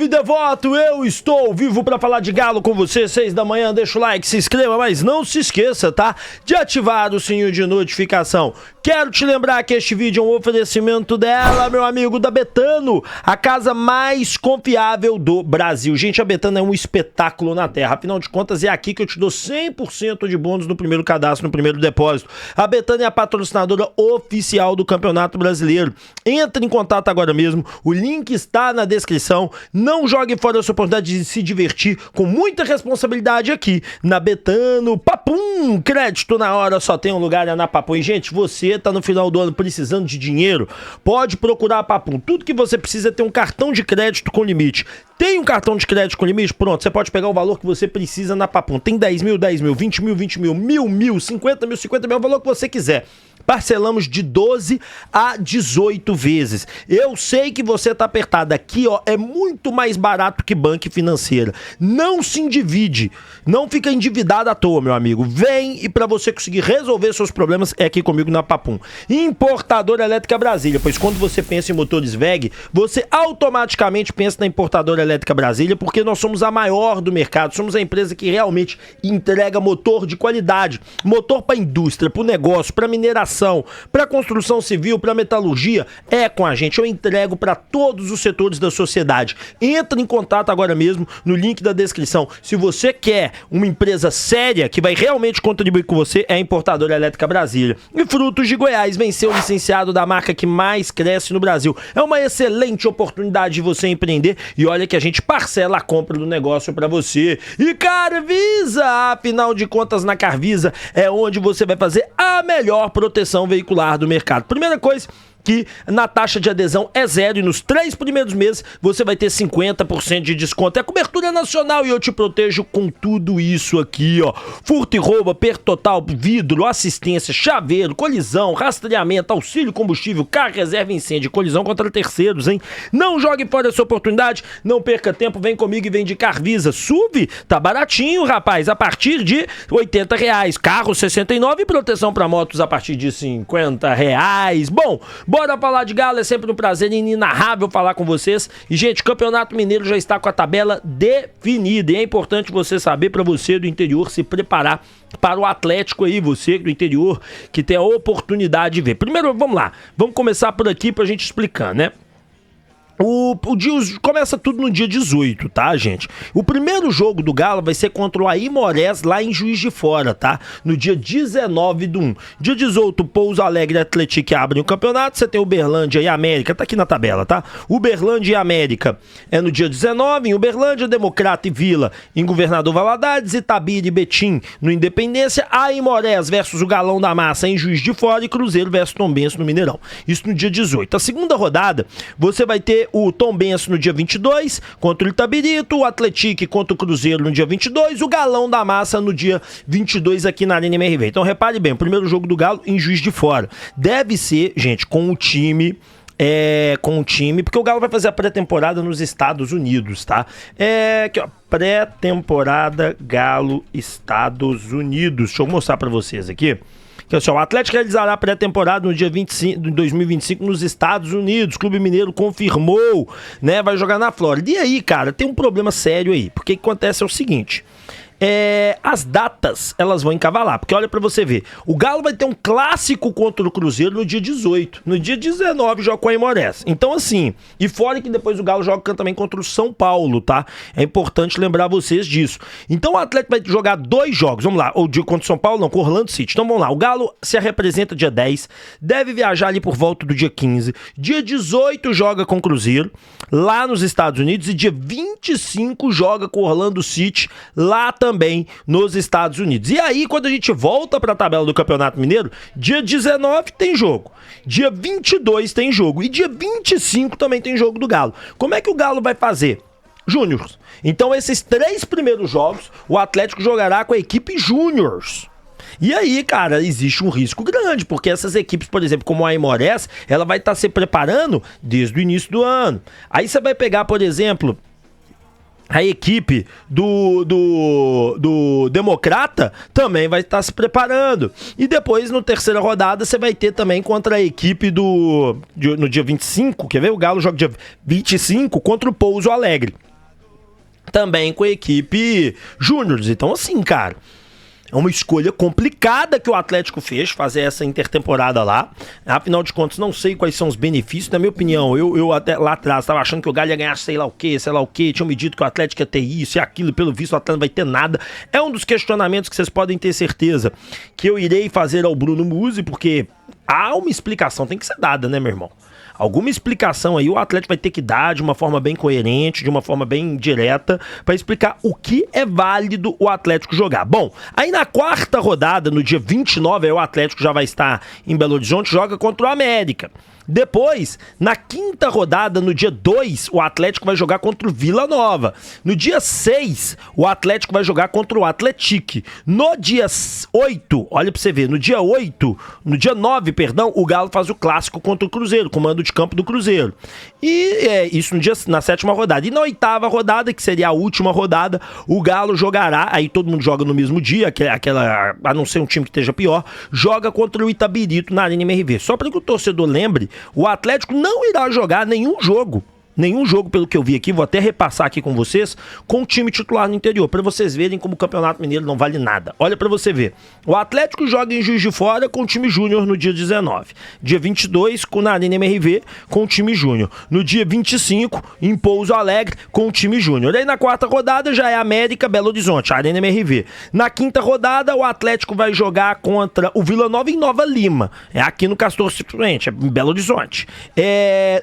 Salve, devoto! Eu estou vivo para falar de Galo com você, 6 da manhã. Deixa o like, se inscreva, mas não se esqueça, tá? De ativar o sininho de notificação. Quero te lembrar que este vídeo é um oferecimento dela, meu amigo, da Betano, a casa mais confiável do Brasil. Gente, a Betano é um espetáculo na terra. Afinal de contas, é aqui que eu te dou 100% de bônus no primeiro cadastro, no primeiro depósito. A Betano é a patrocinadora oficial do Campeonato Brasileiro. Entre em contato agora mesmo, o link está na descrição. Não jogue fora essa oportunidade de se divertir com muita responsabilidade aqui na Betano. Papum! Crédito na hora, só tem um lugar, é na Papum. E, gente, você tá no final do ano precisando de dinheiro, pode procurar a Papum. Tudo que você precisa é ter um cartão de crédito com limite. Tem um cartão de crédito com limite? Pronto, você pode pegar o valor que você precisa na Papum. Tem 10 mil, 10 mil, 20 mil, 20 mil, 1.000, 50 mil, 50 mil, o valor que você quiser. Parcelamos de 12 a 18 vezes. Eu sei que você tá apertado aqui, ó, é muito mais barato que banca financeira. Não se endivide, não fica endividado à toa, meu amigo. Vem, e para você conseguir resolver seus problemas é aqui comigo na Papum. Importadora Elétrica Brasília, pois quando você pensa em motores WEG, você automaticamente pensa na Importadora Elétrica Brasília, porque nós somos a maior do mercado, somos a empresa que realmente entrega motor de qualidade, motor para indústria, para o negócio, para mineração, para construção civil, para metalurgia, é com a gente. Eu entrego para todos os setores da sociedade. Entra em contato agora mesmo no link da descrição. Se você quer uma empresa séria que vai realmente contribuir com você, é a Importadora Elétrica Brasília. E Frutos de Goiás venceu o licenciado da marca que mais cresce no Brasil. É uma excelente oportunidade de você empreender e olha que a gente parcela a compra do negócio para você. E Carvisa, afinal de contas, na Carvisa é onde você vai fazer a melhor proteção veicular do mercado. Primeira coisa, que na taxa de adesão é zero e nos 3 primeiros meses você vai ter 50% de desconto. É cobertura nacional e eu te protejo com tudo isso aqui, ó. Furto e roubo, perto total, vidro, assistência, chaveiro, colisão, rastreamento, auxílio combustível, carro, reserva, incêndio, colisão contra terceiros, hein? Não jogue fora essa oportunidade, não perca tempo, vem comigo e vem de Carvisa. SUV tá baratinho, rapaz, a partir de R$80. Carro 69 e proteção para motos a partir de R$50. Bom, bora falar de Galo, é sempre um prazer inenarrável falar com vocês. E, gente, o Campeonato Mineiro já está com a tabela definida. E é importante você saber, para você do interior, se preparar para o Atlético aí, você do interior, que tem a oportunidade de ver. Primeiro, vamos lá. Vamos começar por aqui pra gente explicar, né? O dia começa tudo no dia 18, tá, gente? O primeiro jogo do Galo vai ser contra o Aimorés lá em Juiz de Fora, tá? No dia 19/1. Dia 18, Pouso Alegre e Atlético abrem o campeonato. Você tem Uberlândia e América, tá aqui na tabela, tá? Uberlândia e América é no dia 19, em Uberlândia, Democrata e Vila em Governador Valadares, Itabira e Betim no Independência, Aimorés versus o Galão da Massa em Juiz de Fora e Cruzeiro versus Tombense no Mineirão. Isso no dia 18. A segunda rodada, você vai ter o Tombense no dia 22 contra o Itabirito, o Atlético contra o Cruzeiro no dia 22, o Galão da Massa no dia 22 aqui na Arena MRV. Então repare bem, o primeiro jogo do Galo em Juiz de Fora. Deve ser, gente, com o time, porque o Galo vai fazer a pré-temporada nos Estados Unidos, tá? Aqui, ó, pré-temporada Galo Estados Unidos. Deixa eu mostrar pra vocês aqui. O Atlético realizará a pré-temporada no dia 25 de 2025 nos Estados Unidos. O Clube Mineiro confirmou, né? Vai jogar na Flórida. E aí, cara, tem um problema sério aí. Porque o que acontece é o seguinte. As datas, elas vão encavalar, porque olha pra você ver, o Galo vai ter um clássico contra o Cruzeiro no dia 18, no dia 19 joga com a Aimorés, então assim, e fora que depois o Galo joga também contra o São Paulo, tá? É importante lembrar vocês disso. Então o Atlético vai jogar 2 jogos, vamos lá, ou dia contra o São Paulo, não, com o Orlando City. Então vamos lá, o Galo se representa dia 10, deve viajar ali por volta do dia 15, dia 18 joga com o Cruzeiro, lá nos Estados Unidos, e dia 25 joga com o Orlando City, lá também nos Estados Unidos. E aí, quando a gente volta para a tabela do Campeonato Mineiro, dia 19 tem jogo, dia 22 tem jogo e dia 25 também tem jogo do Galo. Como é que o Galo vai fazer? Júniors. Então, esses 3 primeiros jogos, o Atlético jogará com a equipe Júniors. E aí, cara, existe um risco grande, porque essas equipes, por exemplo, como a Aimorés, ela vai estar se preparando desde o início do ano. Aí você vai pegar, por exemplo, a equipe do Democrata também vai estar se preparando. E depois, na terceira rodada, você vai ter também contra a equipe no dia 25, quer ver? O Galo joga dia 25 contra o Pouso Alegre. também com a equipe júnior. Então, assim, cara, é uma escolha complicada que o Atlético fez, fazer essa intertemporada lá. Afinal de contas, não sei quais são os benefícios. Na minha opinião, eu até lá atrás estava achando que o Galo ia ganhar sei lá o quê. Tinham me dito que o Atlético ia ter isso e aquilo, e pelo visto o Atlético não vai ter nada. É um dos questionamentos que vocês podem ter certeza que eu irei fazer ao Bruno Musi, porque há uma explicação, tem que ser dada, né, meu irmão? Alguma explicação aí o Atlético vai ter que dar de uma forma bem coerente, de uma forma bem direta, para explicar o que é válido o Atlético jogar. Bom, aí na quarta rodada, no dia 29, aí o Atlético já vai estar em Belo Horizonte, joga contra o América. Depois, na quinta rodada, no dia 2, o Atlético vai jogar contra o Vila Nova. No dia 6, o Atlético vai jogar contra o Atlético. No dia 8, olha pra você ver, no dia 9, o Galo faz o clássico contra o Cruzeiro, comando de campo do Cruzeiro. E isso na sétima rodada. E na oitava rodada, que seria a última rodada, o Galo jogará, aí todo mundo joga no mesmo dia, a não ser um time que esteja pior, joga contra o Itabirito na Arena MRV. Só para que o torcedor lembre, o Atlético não irá jogar nenhum jogo, pelo que eu vi aqui, vou até repassar aqui com vocês, com o time titular no interior, para vocês verem como o Campeonato Mineiro não vale nada. Olha para você ver, o Atlético joga em Juiz de Fora com o time júnior no dia 19, dia 22 na Arena MRV com o time júnior, no dia 25 em Pouso Alegre com o time júnior. Aí na quarta rodada já é América, Belo Horizonte, Arena MRV. Na quinta rodada o Atlético vai jogar contra o Vila Nova em Nova Lima, é aqui no Castor Cifuentes, é em Belo Horizonte.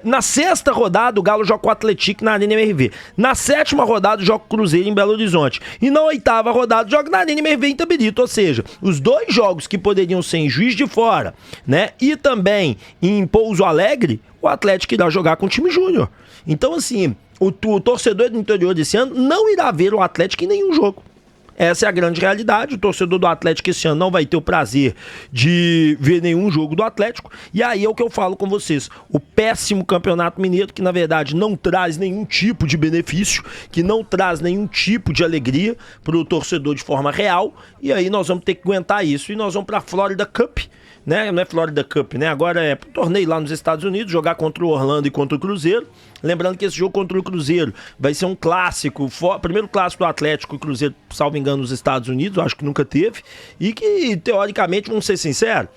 Na sexta rodada o Galo joga com o Atlético na Arena MRV. Na sétima rodada joga com o Cruzeiro em Belo Horizonte. E na oitava rodada joga na Arena MRV em Itabirito. Ou seja, os dois jogos que poderiam ser em Juiz de Fora, né, e também em Pouso Alegre, o Atlético irá jogar com o time júnior. Então, assim, o torcedor do interior desse ano não irá ver o Atlético em nenhum jogo. Essa é a grande realidade. O torcedor do Atlético esse ano não vai ter o prazer de ver nenhum jogo do Atlético. E aí é o que eu falo com vocês. O péssimo Campeonato Mineiro, que na verdade não traz nenhum tipo de benefício, que não traz nenhum tipo de alegria para o torcedor de forma real. E aí nós vamos ter que aguentar isso. E nós vamos para a Florida Cup, né? Não é Florida Cup, né? Agora é torneio lá nos Estados Unidos, jogar contra o Orlando e contra o Cruzeiro. Lembrando que esse jogo contra o Cruzeiro vai ser um clássico, primeiro clássico do Atlético e Cruzeiro, salvo engano, nos Estados Unidos, acho que nunca teve. E que, teoricamente, vamos ser sinceros,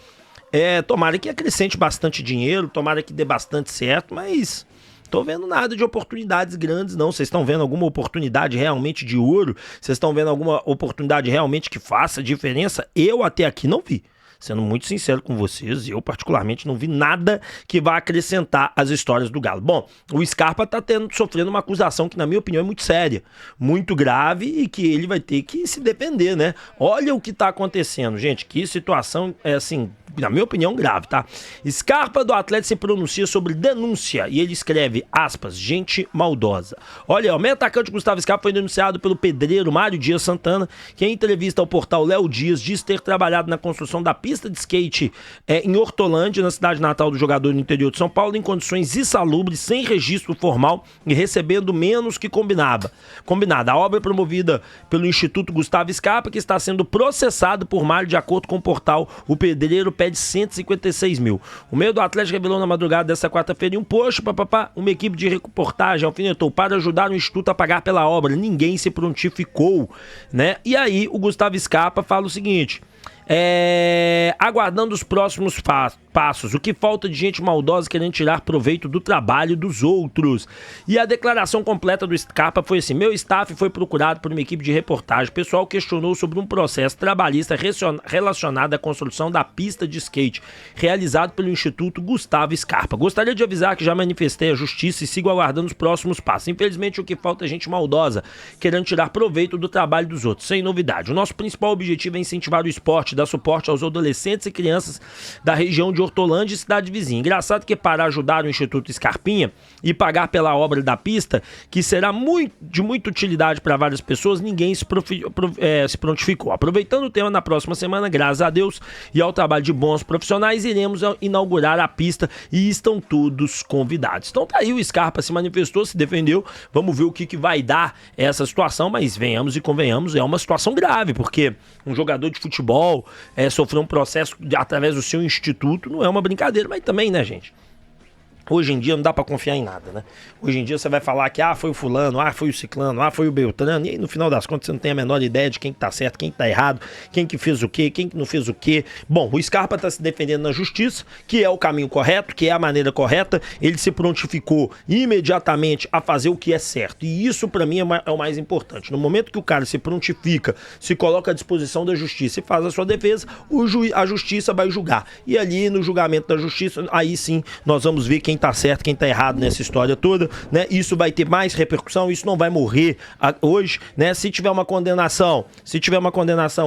tomara que acrescente bastante dinheiro, tomara que dê bastante certo, mas tô vendo nada de oportunidades grandes, não. Vocês estão vendo alguma oportunidade realmente de ouro? Vocês estão vendo alguma oportunidade realmente que faça diferença? Eu até aqui não vi. Sendo muito sincero com vocês, eu particularmente não vi nada que vá acrescentar às histórias do Galo. Bom, o Scarpa tá sofrendo uma acusação que, na minha opinião, é muito séria, muito grave e que ele vai ter que se defender, né? Olha o que tá acontecendo, gente, que situação, assim, na minha opinião, grave, tá? Scarpa do Atlético se pronuncia sobre denúncia e ele escreve, aspas, gente maldosa. Olha, o meio atacante Gustavo Scarpa foi denunciado pelo pedreiro Mário Dias Santana, que em entrevista ao portal Léo Dias diz ter trabalhado na construção da pista de skate em Hortolândia, na cidade natal do jogador no interior de São Paulo, em condições insalubres, sem registro formal e recebendo menos que combinada. A obra é promovida pelo Instituto Gustavo Scarpa, que está sendo processado por Mário. De acordo com o portal, o pedreiro pede 156 mil. O meio do Atlético revelou na madrugada desta quarta-feira em um post, uma equipe de reportagem alfinetou para ajudar o Instituto a pagar pela obra. Ninguém se prontificou, né? E aí o Gustavo Scarpa fala o seguinte: aguardando os próximos passos. O que falta de gente maldosa querendo tirar proveito do trabalho dos outros. E a declaração completa do Scarpa foi assim: meu staff foi procurado por uma equipe de reportagem. O pessoal questionou sobre um processo trabalhista relacionado à construção da pista de skate, realizado pelo Instituto Gustavo Scarpa. Gostaria de avisar que já manifestei a justiça e sigo aguardando os próximos passos. Infelizmente, o que falta é gente maldosa querendo tirar proveito do trabalho dos outros. Sem novidade. O nosso principal objetivo é incentivar o esporte, dar suporte aos adolescentes e crianças da região de Hortolândia e cidade vizinha. Engraçado que para ajudar o Instituto Scarpinha e pagar pela obra da pista, que será de muita utilidade para várias pessoas, ninguém se prontificou. Aproveitando o tema, na próxima semana, graças a Deus e ao trabalho de bons profissionais, iremos inaugurar a pista e estão todos convidados. Então tá aí, o Scarpa se manifestou, se defendeu. Vamos ver o que vai dar essa situação, mas venhamos e convenhamos, é uma situação grave, porque um jogador de futebol sofrer um processo através do seu instituto não é uma brincadeira, mas também, né, gente? Hoje em dia não dá pra confiar em nada, né? Hoje em dia você vai falar que foi o fulano, foi o ciclano, foi o Beltrano, e aí no final das contas você não tem a menor ideia de quem que tá certo, quem que tá errado, quem que fez o quê, quem que não fez o quê. Bom, o Scarpa tá se defendendo na justiça, que é o caminho correto, que é a maneira correta, ele se prontificou imediatamente a fazer o que é certo, e isso pra mim é o mais importante. No momento que o cara se prontifica, se coloca à disposição da justiça e faz a sua defesa, a justiça vai julgar, e ali no julgamento da justiça, aí sim, nós vamos ver quem tá certo, quem tá errado nessa história toda, né? Isso vai ter mais repercussão, isso não vai morrer hoje, né? Se tiver uma condenação,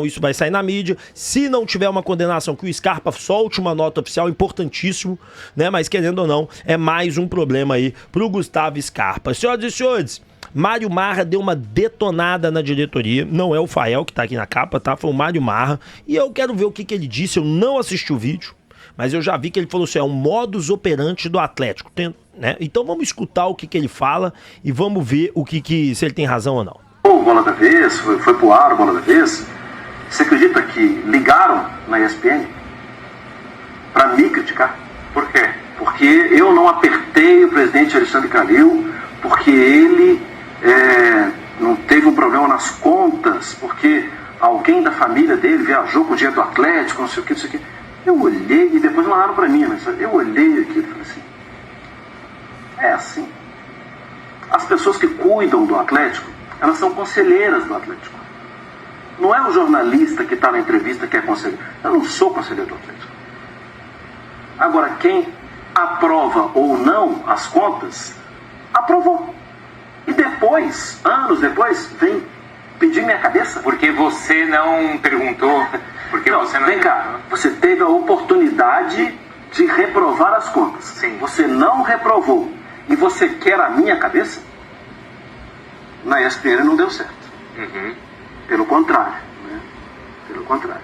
isso vai sair na mídia. Se não tiver uma condenação, que o Scarpa solte uma nota oficial, importantíssimo, né? Mas querendo ou não, é mais um problema aí pro Gustavo Scarpa. Senhoras e senhores, Mário Marra deu uma detonada na diretoria, não é o Fael que tá aqui na capa, tá? Foi o Mário Marra, e eu quero ver o que ele disse, eu não assisti o vídeo, mas eu já vi que ele falou assim, é um modus operandi do Atlético, né? Então vamos escutar o que ele fala e vamos ver se ele tem razão ou não. O Bola da Vez, foi pro ar o Bola da Vez. Você acredita que ligaram na ESPN para me criticar? Por quê? Porque eu não apertei o presidente Alexandre Calil, porque ele não teve um problema nas contas, porque alguém da família dele viajou com o dinheiro do Atlético, não sei o que, não sei o que. Eu olhei e depois mandaram para mim, mas eu olhei aquilo e falei assim, é assim. As pessoas que cuidam do Atlético, elas são conselheiras do Atlético. Não é o jornalista que está na entrevista que é conselheiro. Eu não sou conselheiro do Atlético. Agora, quem aprova ou não as contas, aprovou. E depois, anos depois, vem pedir minha cabeça. Porque você não perguntou... Porque não, você não... Vem cá, você teve a oportunidade de reprovar as contas. Sim. Você não reprovou. E você quer a minha cabeça? Na ESPN não deu certo. Uhum. Pelo contrário. Né? Pelo contrário.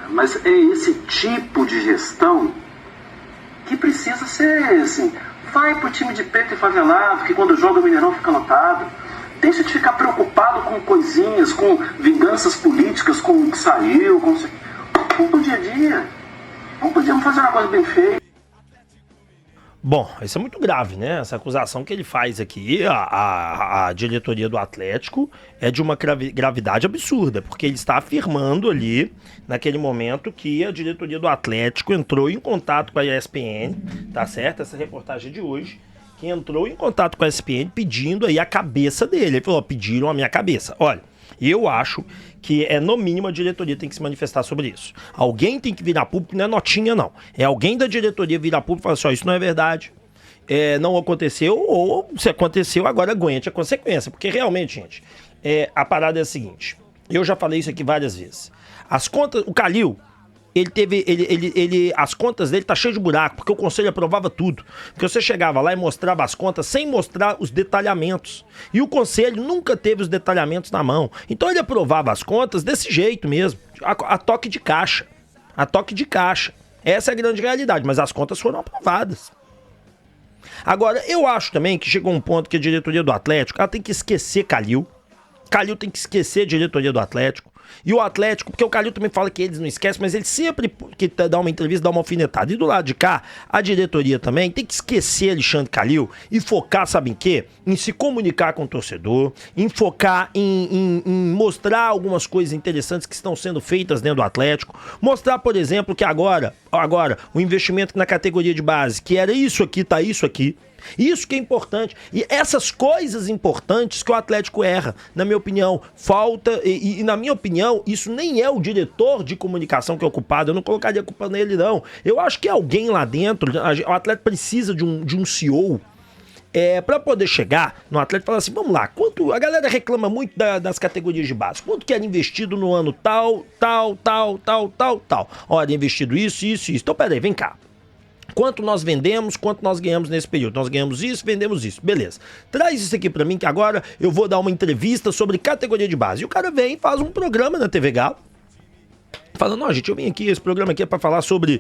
Mas é esse tipo de gestão que precisa ser assim. Vai pro time de preto e favelado, que quando joga o Mineirão fica lotado. Deixa de ficar preocupado com coisinhas, com vinganças políticas, com o que saiu, com... Vamos pro dia a dia. Vamos fazer uma coisa bem feita. Bom, isso é muito grave, né? Essa acusação que ele faz aqui, a diretoria do Atlético, é de uma gravidade absurda, porque ele está afirmando ali, naquele momento, que a diretoria do Atlético entrou em contato com a ESPN, tá certo? Essa reportagem de hoje, que entrou em contato com a ESPN pedindo aí a cabeça dele. Ele falou, pediram a minha cabeça. Olha, eu acho que no mínimo a diretoria tem que se manifestar sobre isso. Alguém tem que virar público, não é notinha não. É alguém da diretoria virar público e falar assim, isso não é verdade. Não aconteceu, ou se aconteceu, agora aguente a consequência. Porque realmente, gente, a parada é a seguinte. Eu já falei isso aqui várias vezes. As contas, o Calil, as contas dele tá cheio de buraco, porque o conselho aprovava tudo. Porque você chegava lá e mostrava as contas sem mostrar os detalhamentos. E o conselho nunca teve os detalhamentos na mão. Então ele aprovava as contas desse jeito mesmo, a toque de caixa. A toque de caixa. Essa é a grande realidade, mas as contas foram aprovadas. Agora, eu acho também que chegou um ponto que a diretoria do Atlético, ela tem que esquecer Calil. Calil tem que esquecer a diretoria do Atlético. E o Atlético, porque o Calil também fala que eles não esquecem, mas ele sempre que dá uma entrevista, dá uma alfinetada. E do lado de cá, a diretoria também tem que esquecer Alexandre Calil e focar, sabe em quê? Em se comunicar com o torcedor, em focar em mostrar algumas coisas interessantes que estão sendo feitas dentro do Atlético. Mostrar, por exemplo, que agora o investimento na categoria de base, que era isso aqui, tá isso aqui. Isso que é importante. E essas coisas importantes que o Atlético erra, na minha opinião, falta, e na minha opinião, isso nem é o diretor de comunicação que é o culpado, eu não colocaria a culpa nele não. Eu acho que alguém lá dentro, o Atlético precisa de um CEO, para poder chegar no Atlético e falar assim, vamos lá, quanto a galera reclama muito das categorias de base, quanto que era investido no ano tal. Olha, investido isso. Então peraí, vem cá. Quanto nós vendemos, quanto nós ganhamos nesse período. Nós ganhamos isso, vendemos isso. Beleza. Traz isso aqui pra mim que agora eu vou dar uma entrevista sobre categoria de base. E o cara vem e faz um programa na TV Galo. Falando, não, gente, eu vim aqui, esse programa aqui é pra falar sobre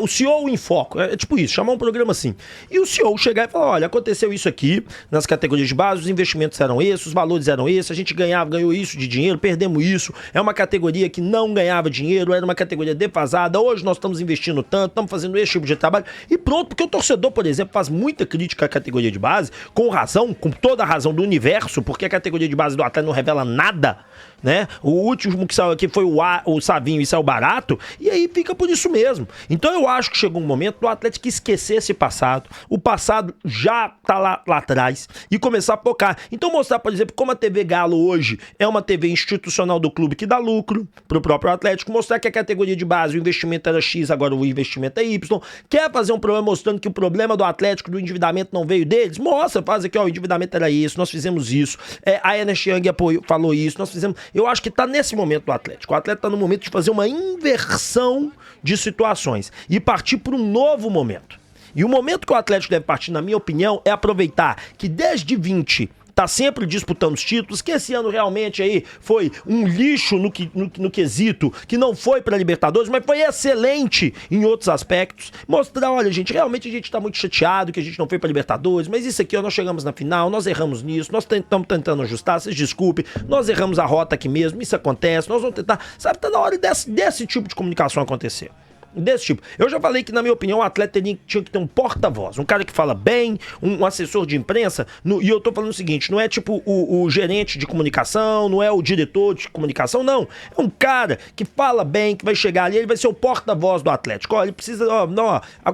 o CEO em foco. É tipo isso, chamar um programa assim. E o CEO chegar e falar, olha, aconteceu isso aqui nas categorias de base, os investimentos eram esses, os valores eram esses, a gente ganhou isso de dinheiro, perdemos isso. É uma categoria que não ganhava dinheiro, era uma categoria defasada, hoje nós estamos investindo tanto, estamos fazendo esse tipo de trabalho. E pronto, porque o torcedor, por exemplo, faz muita crítica à categoria de base, com razão, com toda a razão do universo, porque a categoria de base do Atlético não revela nada, né? O último que saiu aqui foi o Savinho e saiu barato, e aí fica por isso mesmo. Então eu acho que chegou um momento do Atlético esquecer esse passado. O passado já tá lá atrás e começar a focar. Então mostrar, por exemplo, como a TV Galo hoje é uma TV institucional do clube que dá lucro pro próprio Atlético, mostrar que a categoria de base, o investimento era X, agora o investimento é Y. Quer fazer um programa mostrando que o problema do Atlético, do endividamento não veio deles? Mostra, faz aqui, ó, o endividamento era isso, nós fizemos isso. A Ernest Young falou isso, nós fizemos... Eu acho que tá nesse momento do Atlético. O Atlético tá no momento de fazer uma inversão de situações e partir para um novo momento. E o momento que o Atlético deve partir, na minha opinião, é aproveitar que desde 20 tá sempre disputando os títulos, que esse ano realmente aí foi um lixo no quesito, que não foi pra Libertadores, mas foi excelente em outros aspectos. Mostrar, olha, gente, realmente a gente tá muito chateado que a gente não foi pra Libertadores, mas isso aqui, ó, nós chegamos na final, nós erramos nisso, nós estamos tentando ajustar, vocês desculpem, nós erramos a rota aqui mesmo, isso acontece, nós vamos tentar, sabe, tá na hora desse tipo de comunicação acontecer. Desse tipo. Eu já falei que, na minha opinião, o atleta tinha que ter um porta-voz, um cara que fala bem, um assessor de imprensa, e eu tô falando o seguinte, não é tipo o gerente de comunicação, não é o diretor de comunicação, não. É um cara que fala bem, que vai chegar ali, ele vai ser o porta-voz do Atlético. Ó, ele precisa,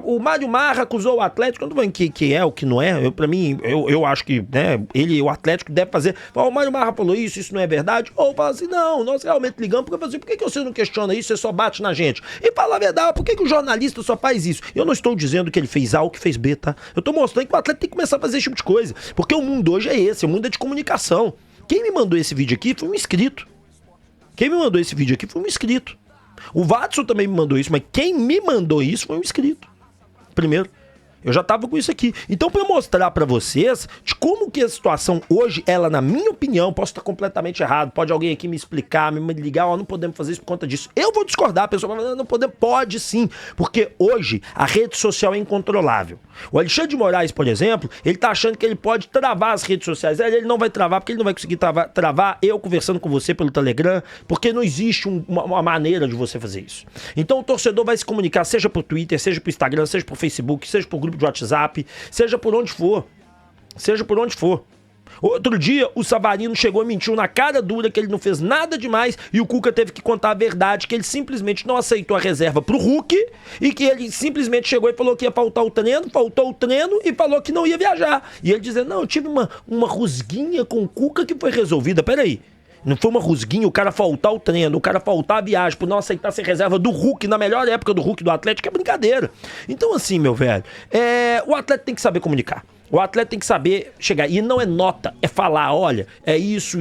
o Mário Marra acusou o Atlético, eu não tô falando que é o que não é, pra mim, eu acho que, né, o Atlético deve fazer, o Mário Marra falou isso não é verdade, ou fala assim, não, nós realmente ligamos, porque eu falo assim, por que você não questiona isso, você só bate na gente? E fala a verdade, por que o jornalista só faz isso? Eu não estou dizendo que ele fez A ou que fez B, tá? Eu tô mostrando que o atleta tem que começar a fazer esse tipo de coisa. Porque o mundo hoje é esse, o mundo é de comunicação. Quem me mandou esse vídeo aqui foi um inscrito. O Watson também me mandou isso, mas quem me mandou isso foi um inscrito. Primeiro. Eu já tava com isso aqui. Então, pra eu mostrar pra vocês de como que a situação hoje, ela, na minha opinião, posso estar completamente errado. Pode alguém aqui me explicar, me ligar, ó, não podemos fazer isso por conta disso. Eu vou discordar, a pessoa vai falar, não podemos. Pode sim, porque hoje a rede social é incontrolável. O Alexandre de Moraes, por exemplo, ele tá achando que ele pode travar as redes sociais. Ele não vai travar, porque ele não vai conseguir travar eu conversando com você pelo Telegram, porque não existe uma maneira de você fazer isso. Então o torcedor vai se comunicar, seja por Twitter, seja por Instagram, seja por Facebook, seja por grupo de WhatsApp, seja por onde for. Outro dia, o Savarino chegou e mentiu na cara dura que ele não fez nada demais e o Cuca teve que contar a verdade, que ele simplesmente não aceitou a reserva pro Hulk e que ele simplesmente chegou e falou que ia faltou o treino e falou que não ia viajar. E ele dizendo, não, eu tive uma rusguinha com o Cuca que foi resolvida. Peraí. Não foi uma rusguinha, o cara faltar o treino, o cara faltar a viagem, por não aceitar ser reserva do Hulk, na melhor época do Hulk do Atlético, é brincadeira. Então assim, meu velho, o atleta tem que saber comunicar. O atleta tem que saber chegar, e não é nota, é falar, olha, é isso,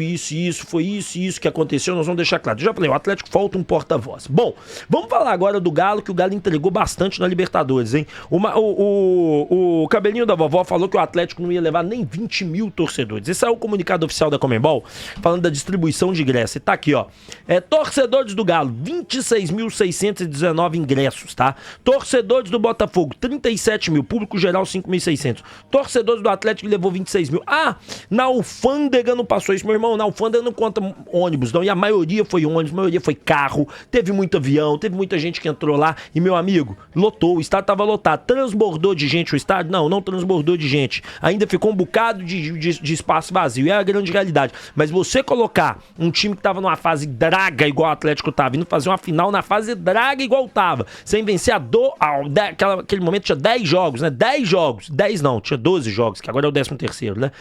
foi isso que aconteceu, nós vamos deixar claro. Eu já falei, o Atlético falta um porta-voz. Bom, vamos falar agora do Galo, que o Galo entregou bastante na Libertadores, hein? O cabelinho da vovó falou que o Atlético não ia levar nem 20 mil torcedores. Esse é o comunicado oficial da Conmebol, falando da distribuição de ingressos. E tá aqui, ó, torcedores do Galo, 26.619 ingressos, tá? Torcedores do Botafogo, 37 mil, público geral 5.600. Torcedores do Atlético levou 26 mil. Na alfândega não passou isso, meu irmão. Na alfândega não conta ônibus, não. E a maioria foi ônibus, a maioria foi carro. Teve muito avião, teve muita gente que entrou lá. E, meu amigo, lotou. O estádio tava lotado. Transbordou de gente o estádio? Não transbordou de gente. Ainda ficou um bocado de espaço vazio. É a grande realidade. Mas você colocar um time que tava numa fase draga igual o Atlético tava, indo fazer uma final na fase draga igual tava, sem vencer aquele momento tinha 10 jogos, né? 10 jogos. 10 não, tinha 12 jogos, que agora é o 13º, né?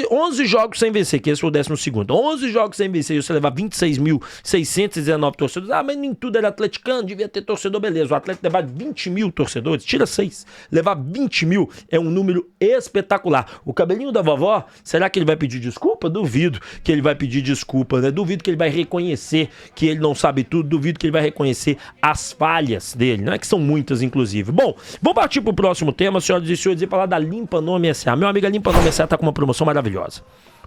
11 jogos sem vencer, que esse foi o 12º. 11 jogos sem vencer, e você levar 26.619 torcedores. Mas nem tudo era atleticano, devia ter torcedor, beleza. O Atlético levar 20 mil torcedores, tira 6. Levar 20 mil é um número espetacular. O cabelinho da vovó, será que ele vai pedir desculpa? Duvido que ele vai pedir desculpa, né? Duvido que ele vai reconhecer que ele não sabe tudo, duvido que ele vai reconhecer as falhas dele, né? Que são muitas, inclusive. Bom, vamos partir pro próximo tema, senhoras e senhores, e falar da Limpa Nome S.A. Meu amigo, a Limpa Nome S.A. tá com uma promoção maravilhosa.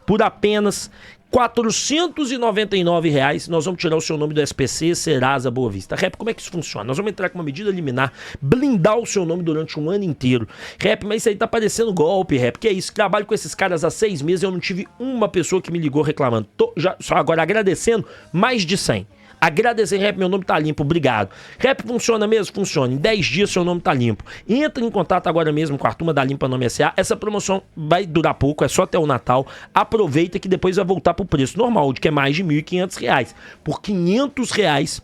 por apenas R$499, nós vamos tirar o seu nome do SPC, Serasa Boa Vista. Rap, como é que isso funciona? Nós vamos entrar com uma medida liminar, blindar o seu nome durante um ano inteiro. Rap, mas isso aí tá parecendo golpe, Rap. Que é isso? Trabalho com esses caras há 6 meses e eu não tive uma pessoa que me ligou reclamando. Tô só agora agradecendo, mais de 100. Agradecer, Rap, meu nome tá limpo, obrigado. Rap funciona mesmo? Funciona. Em 10 dias seu nome tá limpo. Entra em contato agora mesmo com a turma da Limpa Nome SA. Essa promoção vai durar pouco, é só até o Natal. Aproveita que depois vai voltar pro preço normal, de que é mais de R$1.500. Por R$500,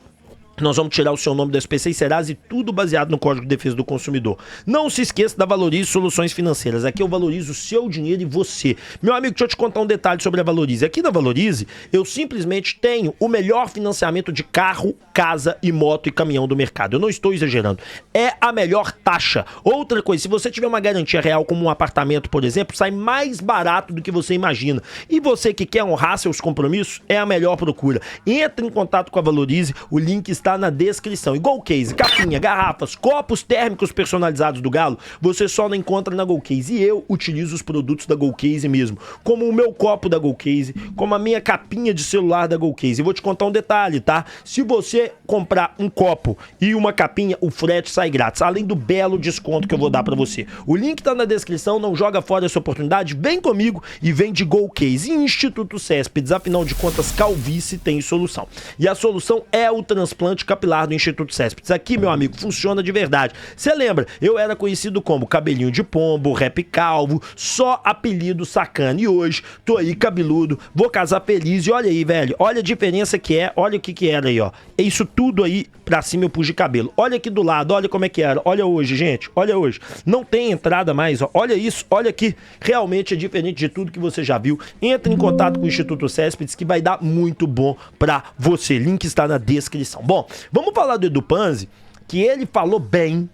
nós vamos tirar o seu nome do SPC e Serasa e tudo baseado no Código de Defesa do Consumidor. Não se esqueça da Valorize Soluções Financeiras. Aqui eu valorizo o seu dinheiro e você. Meu amigo, deixa eu te contar um detalhe sobre a Valorize. Aqui na Valorize, eu simplesmente tenho o melhor financiamento de carro, casa e moto e caminhão do mercado. Eu não estou exagerando. É a melhor taxa. Outra coisa, se você tiver uma garantia real como um apartamento, por exemplo, sai mais barato do que você imagina. E você que quer honrar seus compromissos, é a melhor procura. Entre em contato com a Valorize, o link está na descrição. Igual Case, capinha, garrafas, copos térmicos personalizados do Galo, você só não encontra na Golcase. E eu utilizo os produtos da Golcase mesmo, como o meu copo da Golcase, como a minha capinha de celular da Golcase. E vou te contar um detalhe, tá? Se você comprar um copo e uma capinha, o frete sai grátis, além do belo desconto que eu vou dar pra você. O link tá na descrição, não joga fora essa oportunidade, vem comigo e vem de Golcase. E Instituto Céspides, afinal de contas, calvície tem solução. E a solução é o transplante capilar do Instituto Céspides. Aqui, meu amigo, funciona de verdade. Você lembra? Eu era conhecido como cabelinho de pombo, rap calvo, só apelido sacana. E hoje, tô aí cabeludo, vou casar feliz. E olha aí, velho, olha a diferença que é, olha o que era aí, ó. É isso tudo aí pra cima eu pus de cabelo. Olha aqui do lado, olha como é que era. Olha hoje, gente, olha hoje. Não tem entrada mais, ó. Olha isso, olha aqui. Realmente é diferente de tudo que você já viu. Entre em contato com o Instituto Céspides que vai dar muito bom pra você. Link está na descrição. Bom, vamos falar do Edu Panzi, que ele falou bem.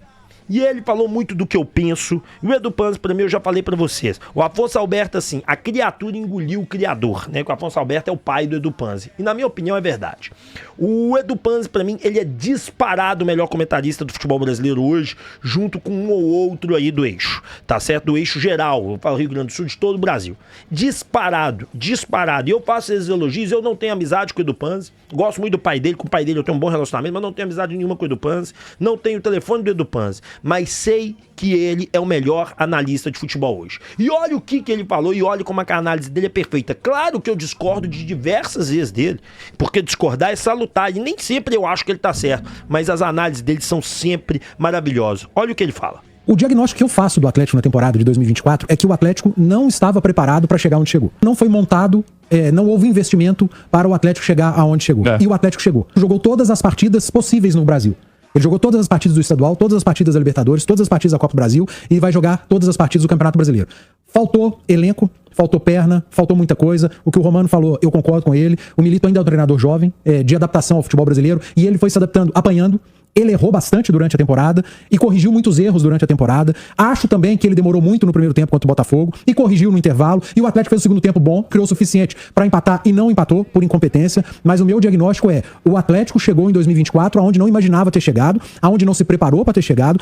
E ele falou muito do que eu penso. E o Edu Panzi, pra mim, eu já falei pra vocês. O Afonso Alberto, assim, a criatura engoliu o criador, né? Que o Afonso Alberto é o pai do Edu Panzi. E na minha opinião é verdade. O Edu Panzi, pra mim, ele é disparado o melhor comentarista do futebol brasileiro hoje, junto com um ou outro aí do eixo. Tá certo? Do eixo geral. Eu falo Rio Grande do Sul, de todo o Brasil. Disparado, disparado. E eu faço esses elogios, eu não tenho amizade com o Edu Panzi. Gosto muito do pai dele, com o pai dele eu tenho um bom relacionamento, mas não tenho amizade nenhuma com o Edu Panzi. Não tenho o telefone do Edu Panzi. Mas sei que ele é o melhor analista de futebol hoje. E olha o que ele falou e olha como a análise dele é perfeita. Claro que eu discordo de diversas vezes dele, porque discordar é salutar e nem sempre eu acho que ele tá certo, mas as análises dele são sempre maravilhosas. Olha o que ele fala. O diagnóstico que eu faço do Atlético na temporada de 2024 é que o Atlético não estava preparado para chegar onde chegou. Não foi montado, não houve investimento para o Atlético chegar aonde chegou. E o Atlético chegou. Jogou todas as partidas possíveis no Brasil. Ele jogou todas as partidas do estadual, todas as partidas da Libertadores, todas as partidas da Copa do Brasil e vai jogar todas as partidas do Campeonato Brasileiro. Faltou elenco, faltou perna, faltou muita coisa. O que o Romano falou, eu concordo com ele. O Milito ainda é um treinador jovem, de adaptação ao futebol brasileiro, e ele foi se adaptando, apanhando. Ele errou bastante durante a temporada e corrigiu muitos erros durante a temporada. Acho também que ele demorou muito no primeiro tempo contra o Botafogo e corrigiu no intervalo. E o Atlético fez o segundo tempo bom, criou o suficiente para empatar e não empatou por incompetência. Mas o meu diagnóstico é: o Atlético chegou em 2024 aonde não imaginava ter chegado, aonde não se preparou para ter chegado,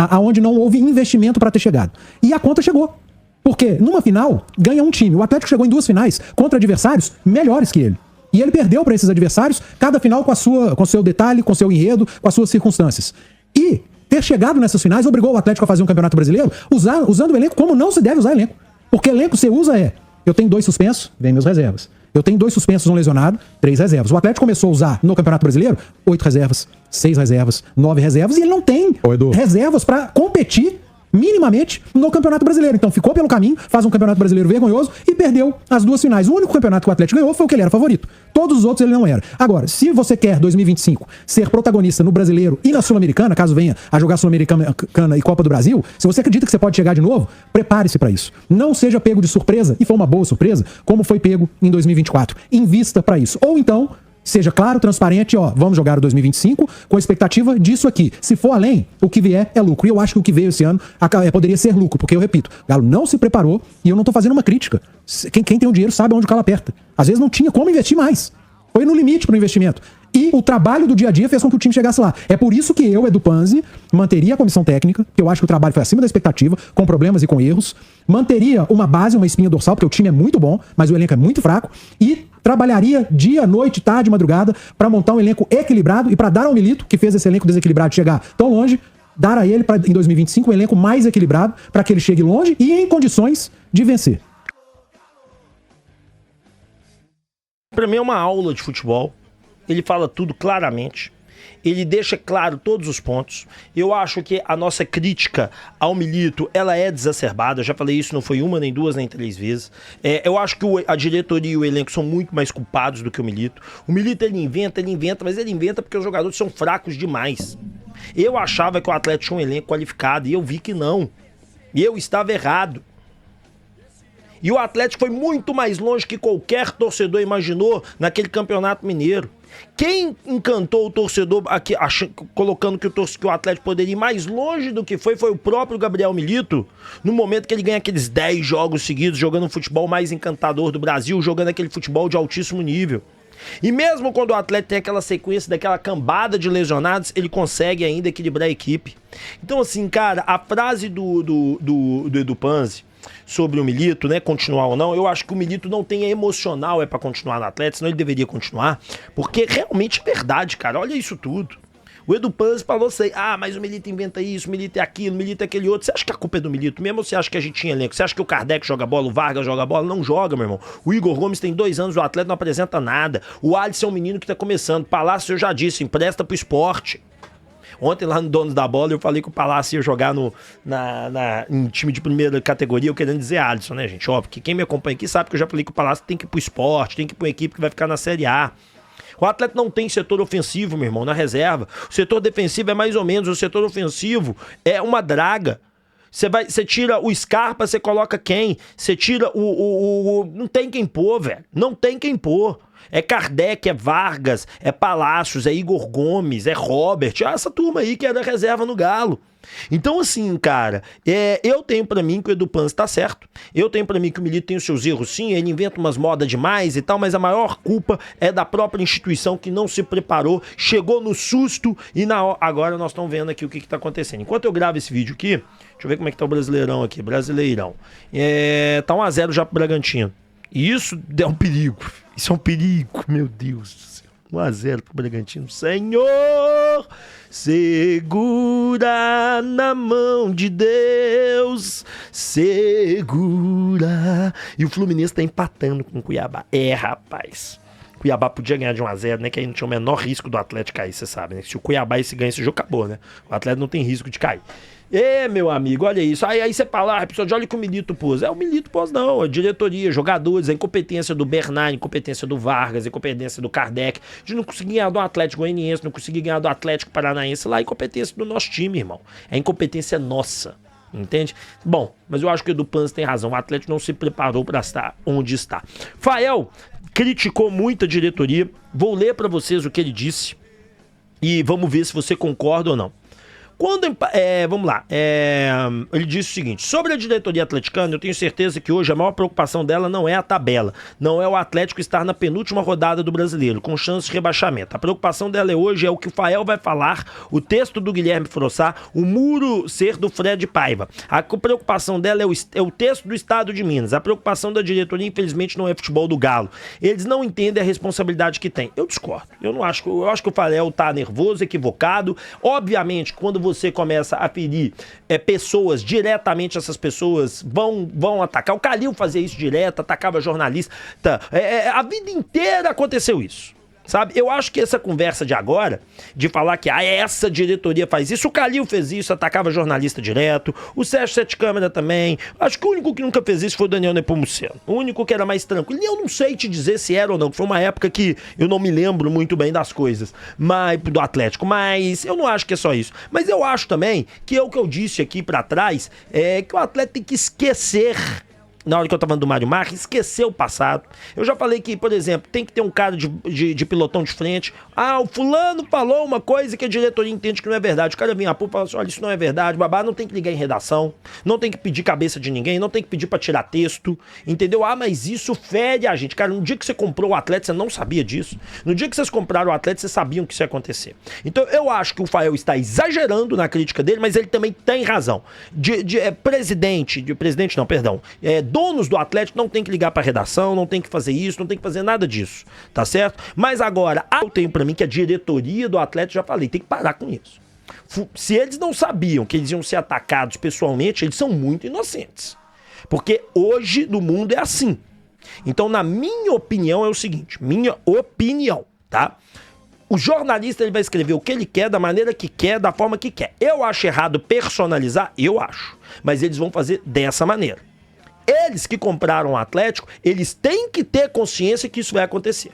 aonde não houve investimento para ter chegado. E a conta chegou. Porque numa final ganha um time. O Atlético chegou em 2 finais contra adversários melhores que ele. E ele perdeu para esses adversários, cada final com o seu detalhe, com o seu enredo, com as suas circunstâncias. E ter chegado nessas finais obrigou o Atlético a fazer um campeonato brasileiro usando o elenco como não se deve usar elenco. Porque elenco você usa eu tenho 2 suspensos, vem meus reservas. Eu tenho 2 suspensos, um lesionado, 3 reservas. O Atlético começou a usar no Campeonato Brasileiro 8 reservas, 6 reservas, 9 reservas, e ele não tem reservas para competir minimamente no Campeonato Brasileiro. Então ficou pelo caminho, faz um Campeonato Brasileiro vergonhoso e perdeu as 2 finais. O único campeonato que o Atlético ganhou foi o que ele era favorito. Todos os outros ele não era. Agora, se você quer 2025 ser protagonista no Brasileiro e na Sul-Americana, caso venha a jogar Sul-Americana e Copa do Brasil, se você acredita que você pode chegar de novo, prepare-se para isso. Não seja pego de surpresa, e foi uma boa surpresa, como foi pego em 2024. Invista para isso. Ou então, seja claro, transparente, vamos jogar o 2025 com a expectativa disso aqui. Se for além, o que vier é lucro. E eu acho que o que veio esse ano poderia ser lucro, porque eu repito, o Galo não se preparou e eu não tô fazendo uma crítica. Quem tem o dinheiro sabe onde o calo aperta. Às vezes não tinha como investir mais. Foi no limite pro investimento. E o trabalho do dia a dia fez com que o time chegasse lá. É por isso que eu, Edu Panzi, manteria a comissão técnica, que eu acho que o trabalho foi acima da expectativa, com problemas e com erros. Manteria uma base, uma espinha dorsal, porque o time é muito bom, mas o elenco é muito fraco. E trabalharia dia, noite, tarde, madrugada, para montar um elenco equilibrado e para dar ao Milito, que fez esse elenco desequilibrado chegar tão longe, dar a ele, em 2025, um elenco mais equilibrado, para que ele chegue longe e em condições de vencer. Pra mim é uma aula de futebol. Ele fala tudo claramente. Ele deixa claro todos os pontos. Eu acho que a nossa crítica ao Milito, ela é desacerbada. Eu já falei isso, não foi uma, nem duas, nem três vezes. Eu acho que a diretoria e o elenco são muito mais culpados do que o Milito. O Milito, ele inventa, mas ele inventa porque os jogadores são fracos demais. Eu achava que o Atlético tinha um elenco qualificado e eu vi que não. E eu estava errado. E o Atlético foi muito mais longe que qualquer torcedor imaginou naquele Campeonato Mineiro. Quem encantou o torcedor aqui, colocando que o Atlético poderia ir mais longe do que foi o próprio Gabriel Milito, no momento que ele ganha aqueles 10 jogos seguidos, jogando o futebol mais encantador do Brasil, jogando aquele futebol de altíssimo nível. E mesmo quando o Atlético tem aquela sequência daquela cambada de lesionados, ele consegue ainda equilibrar a equipe. Então assim, cara, a frase do Edu Panzi sobre o Milito, né, continuar ou não, eu acho que o Milito não tem emocional pra continuar no Atlético, senão ele deveria continuar, porque realmente é verdade, cara, olha isso tudo. O Edu Panzi falou assim, mas o Milito inventa isso, o Milito é aquilo, o Milito é aquele outro. Você acha que a culpa é do Milito mesmo ou você acha que a gente tinha elenco? Você acha que o Kardec joga bola, o Vargas joga bola? Não joga, meu irmão. O Igor Gomes tem 2 anos, o Atlético não apresenta nada. O Alisson é um menino que tá começando. Palácio, eu já disse, empresta pro esporte. Ontem lá no Donos da Bola eu falei que o Palácio ia jogar em time de primeira categoria, eu querendo dizer Alisson, né, gente? Óbvio que quem me acompanha aqui sabe que eu já falei que o Palácio tem que ir pro esporte, tem que ir pra uma equipe que vai ficar na Série A. O Atlético não tem setor ofensivo, meu irmão, na reserva. O setor defensivo é mais ou menos, o setor ofensivo é uma draga. Você tira o Scarpa, você coloca quem? Você tira não tem quem pôr, velho. Não tem quem pôr. É Kardec, é Vargas, é Palácios, é Igor Gomes, é Robert, essa turma aí que é da reserva no Galo. Então assim, cara, eu tenho pra mim que o Edu Panzi tá certo, eu tenho pra mim que o Milito tem os seus erros sim, ele inventa umas modas demais e tal, mas a maior culpa é da própria instituição que não se preparou, chegou no susto e agora nós estamos vendo aqui o que tá acontecendo. Enquanto eu gravo esse vídeo aqui, deixa eu ver como é que tá o Brasileirão aqui, Brasileirão, tá 1-0 já pro Bragantino, e isso é um perigo. Isso é um perigo, meu Deus do céu. 1-0 pro Bragantino. Senhor, segura na mão de Deus, segura. E o Fluminense tá empatando com o Cuiabá. Rapaz. Cuiabá podia ganhar de 1-0, né? Que aí não tinha o menor risco do Atlético cair, você sabe, né? Se o Cuiabá ganha esse jogo, acabou, né? O Atlético não tem risco de cair. Meu amigo, olha isso. Aí você fala, episódio, olha que o Milito pôs. O Milito pôs não, a diretoria, jogadores, a incompetência do Bernard, a incompetência do Vargas, a incompetência do Kardec, de não conseguir ganhar do Atlético Goianiense, não conseguir ganhar do Atlético Paranaense, lá a incompetência do nosso time, irmão. É a incompetência nossa, entende? Bom, mas eu acho que o Edu Panzi tem razão, o Atlético não se preparou para estar onde está. Fael criticou muito a diretoria, vou ler para vocês o que ele disse e vamos ver se você concorda ou não. Vamos lá, ele disse o seguinte: sobre a diretoria atleticana, eu tenho certeza que hoje a maior preocupação dela não é a tabela, não é o Atlético estar na penúltima rodada do Brasileiro, com chance de rebaixamento. A preocupação dela hoje é o que o Fael vai falar, o texto do Guilherme Frossá, o muro ser do Fred Paiva. A preocupação dela é o texto do Estado de Minas. A preocupação da diretoria, infelizmente, não é futebol do Galo. Eles não entendem a responsabilidade que tem. Eu discordo. Eu acho que o Fael tá nervoso, equivocado. Obviamente, quando você começa a ferir pessoas, diretamente essas pessoas vão atacar. O Calil fazia isso direto, atacava jornalista. A vida inteira aconteceu isso. Sabe? Eu acho que essa conversa de agora, de falar que essa diretoria faz isso, o Calil fez isso, atacava jornalista direto, o Sérgio Sete Câmara também, acho que o único que nunca fez isso foi o Daniel Nepomuceno, o único que era mais tranquilo, e eu não sei te dizer se era ou não, que foi uma época que eu não me lembro muito bem das coisas, do Atlético, mas eu não acho que é só isso, mas eu acho também que é o que eu disse aqui pra trás, que o Atlético tem que esquecer na hora que eu tava falando do Mário Marques, esquecer o passado. Eu já falei que, por exemplo, tem que ter um cara de pilotão de frente. Ah, o fulano falou uma coisa que a diretoria entende que não é verdade. O cara vem a público e fala assim, olha, isso não é verdade, babá, não tem que ligar em redação, não tem que pedir cabeça de ninguém, não tem que pedir pra tirar texto, entendeu? Ah, mas isso fere a gente. Cara, no dia que você comprou o Atleta, você não sabia disso. No dia que vocês compraram o Atleta, vocês sabiam que isso ia acontecer. Então, eu acho que o Fael está exagerando na crítica dele, mas ele também tem razão. Donos do Atlético não tem que ligar pra redação, não tem que fazer isso, não tem que fazer nada disso, tá certo? Mas agora, eu tenho pra mim que a diretoria do Atlético, já falei, tem que parar com isso. Se eles não sabiam que eles iam ser atacados pessoalmente, eles são muito inocentes. Porque hoje no mundo é assim. Então, na minha opinião, é o seguinte, tá? O jornalista ele vai escrever o que ele quer, da maneira que quer, da forma que quer. Eu acho errado personalizar? Eu acho. Mas eles vão fazer dessa maneira. Eles que compraram o Atlético, eles têm que ter consciência que isso vai acontecer.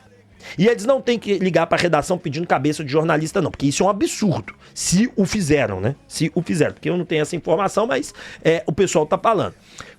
E eles não têm que ligar pra redação pedindo cabeça de jornalista, não. Porque isso é um absurdo. Se o fizeram, né? Se o fizeram. Porque eu não tenho essa informação, mas o pessoal tá falando.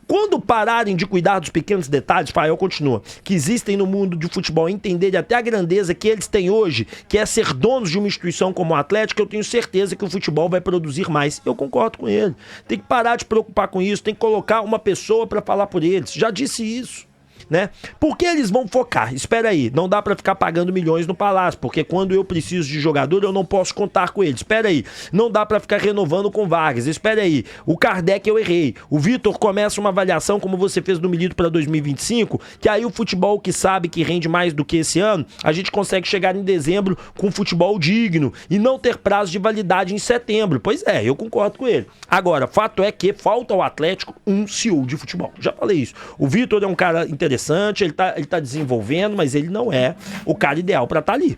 Quando pararem de cuidar dos pequenos detalhes, Fael continua, que existem no mundo de futebol, entenderem até a grandeza que eles têm hoje, que é ser donos de uma instituição como o Atlético, eu tenho certeza que o futebol vai produzir mais. Eu concordo com ele. Tem que parar de preocupar com isso, tem que colocar uma pessoa para falar por eles. Já disse isso. Né? Por que eles vão focar? Espera aí, não dá pra ficar pagando milhões no Palácio, porque quando eu preciso de jogador eu não posso contar com ele. Espera aí, não dá pra ficar renovando com Vargas. Espera aí, o Kardec eu errei. O Vitor começa uma avaliação como você fez do Milito pra 2025, que aí o futebol que sabe que rende mais do que esse ano, a gente consegue chegar em dezembro com futebol digno e não ter prazo de validade em setembro. Pois é, eu concordo com ele. Agora, fato é que falta ao Atlético um CEO de futebol. Já falei isso. O Vitor é um cara interessante, ele tá desenvolvendo, mas ele não é o cara ideal pra estar ali.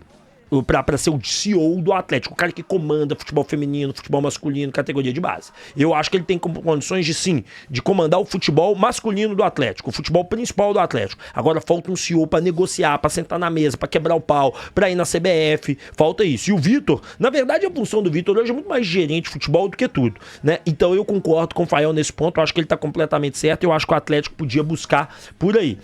Pra ser o CEO do Atlético, o cara que comanda futebol feminino, futebol masculino, categoria de base. Eu acho que ele tem condições de comandar o futebol masculino do Atlético, o futebol principal do Atlético. Agora falta um CEO pra negociar, pra sentar na mesa, pra quebrar o pau, pra ir na CBF, falta isso. E o Vitor, na verdade a função do Vitor hoje é muito mais gerente de futebol do que tudo, né? Então eu concordo com o Fael nesse ponto, eu acho que ele tá completamente certo, eu acho que o Atlético podia buscar por aí.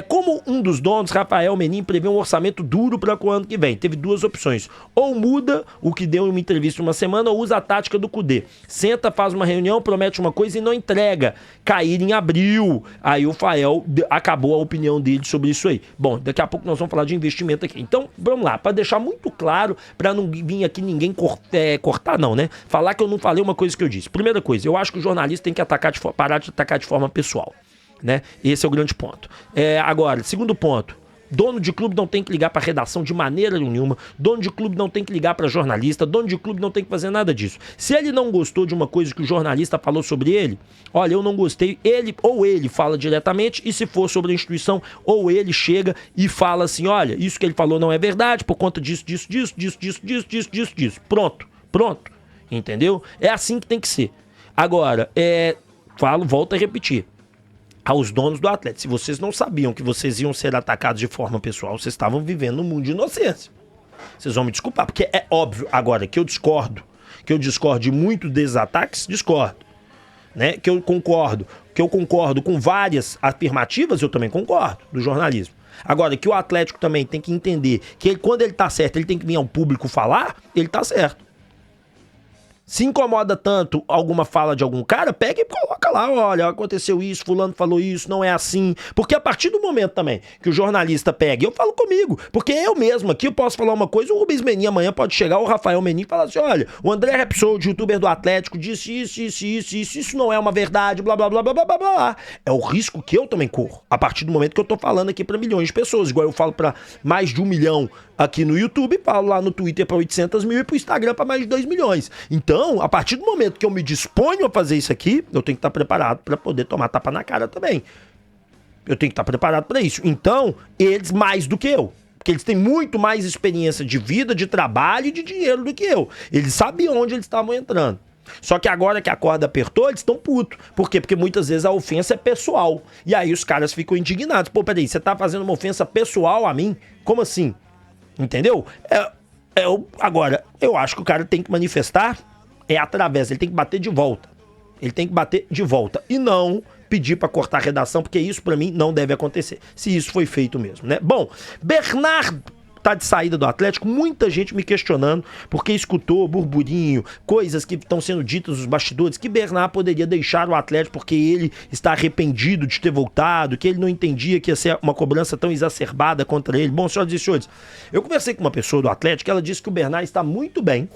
Como um dos donos, Rafael Menin, prevê um orçamento duro para o ano que vem. Teve duas opções. Ou muda o que deu em uma entrevista uma semana, ou usa a tática do Cudê. Senta, faz uma reunião, promete uma coisa e não entrega. Cair em abril. Aí o Fael acabou a opinião dele sobre isso aí. Bom, daqui a pouco nós vamos falar de investimento aqui. Então, vamos lá, para deixar muito claro, para não vir aqui ninguém cortar não, né? Falar que eu não falei uma coisa que eu disse. Primeira coisa, eu acho que o jornalista tem que parar de atacar de forma pessoal, né? Esse é o grande ponto. Agora, segundo ponto, dono de clube não tem que ligar para redação de maneira nenhuma, dono de clube não tem que ligar para jornalista, dono de clube não tem que fazer nada disso. Se ele não gostou de uma coisa que o jornalista falou sobre ele, olha, eu não gostei, ele fala diretamente, e se for sobre a instituição, ou ele chega e fala assim, olha, isso que ele falou não é verdade, por conta disso. Pronto, entendeu? É assim que tem que ser. Agora, volto a repetir, aos donos do Atlético, se vocês não sabiam que vocês iam ser atacados de forma pessoal, vocês estavam vivendo num mundo de inocência. Vocês vão me desculpar, porque é óbvio agora que eu discordo de muito desses ataques, discordo, né? Que eu concordo com várias afirmativas, eu também concordo, do jornalismo. Agora, que o Atlético também tem que entender que quando ele tá certo, ele tem que vir ao público falar, ele tá certo. Se incomoda tanto alguma fala de algum cara, pega e coloca lá, olha, aconteceu isso, fulano falou isso, não é assim. Porque a partir do momento também que o jornalista pega, eu falo comigo, porque eu mesmo aqui eu posso falar uma coisa, o Rubens Menin amanhã pode chegar, o Rafael Menin e falar assim, olha, o André Repsold, youtuber do Atlético, disse isso não é uma verdade, blá, blá, blá, blá, blá, blá, blá. É o risco que eu também corro, a partir do momento que eu tô falando aqui pra milhões de pessoas, igual eu falo pra mais de 1 milhão aqui no YouTube, falo lá no Twitter pra 800 mil e pro Instagram pra mais de 2 milhões. Então, a partir do momento que eu me disponho a fazer isso aqui, eu tenho que estar preparado para poder tomar tapa na cara também. Eu tenho que estar preparado para isso. Então, eles mais do que eu. Porque eles têm muito mais experiência de vida, de trabalho e de dinheiro do que eu. Eles sabiam onde eles estavam entrando. Só que agora que a corda apertou, eles estão putos. Por quê? Porque muitas vezes a ofensa é pessoal. E aí os caras ficam indignados. Pô, peraí, você tá fazendo uma ofensa pessoal a mim? Como assim? Entendeu? Agora, eu acho que o cara tem que manifestar através, ele tem que bater de volta. Ele tem que bater de volta. E não pedir pra cortar a redação, porque isso pra mim não deve acontecer, se isso foi feito mesmo, né? Bom, Bernardo tá de saída do Atlético, muita gente me questionando, porque escutou burburinho, coisas que estão sendo ditas nos bastidores, que Bernard poderia deixar o Atlético porque ele está arrependido de ter voltado, que ele não entendia que ia ser uma cobrança tão exacerbada contra ele. Bom, senhoras e senhores, eu conversei com uma pessoa do Atlético, ela disse que o Bernard está muito bem,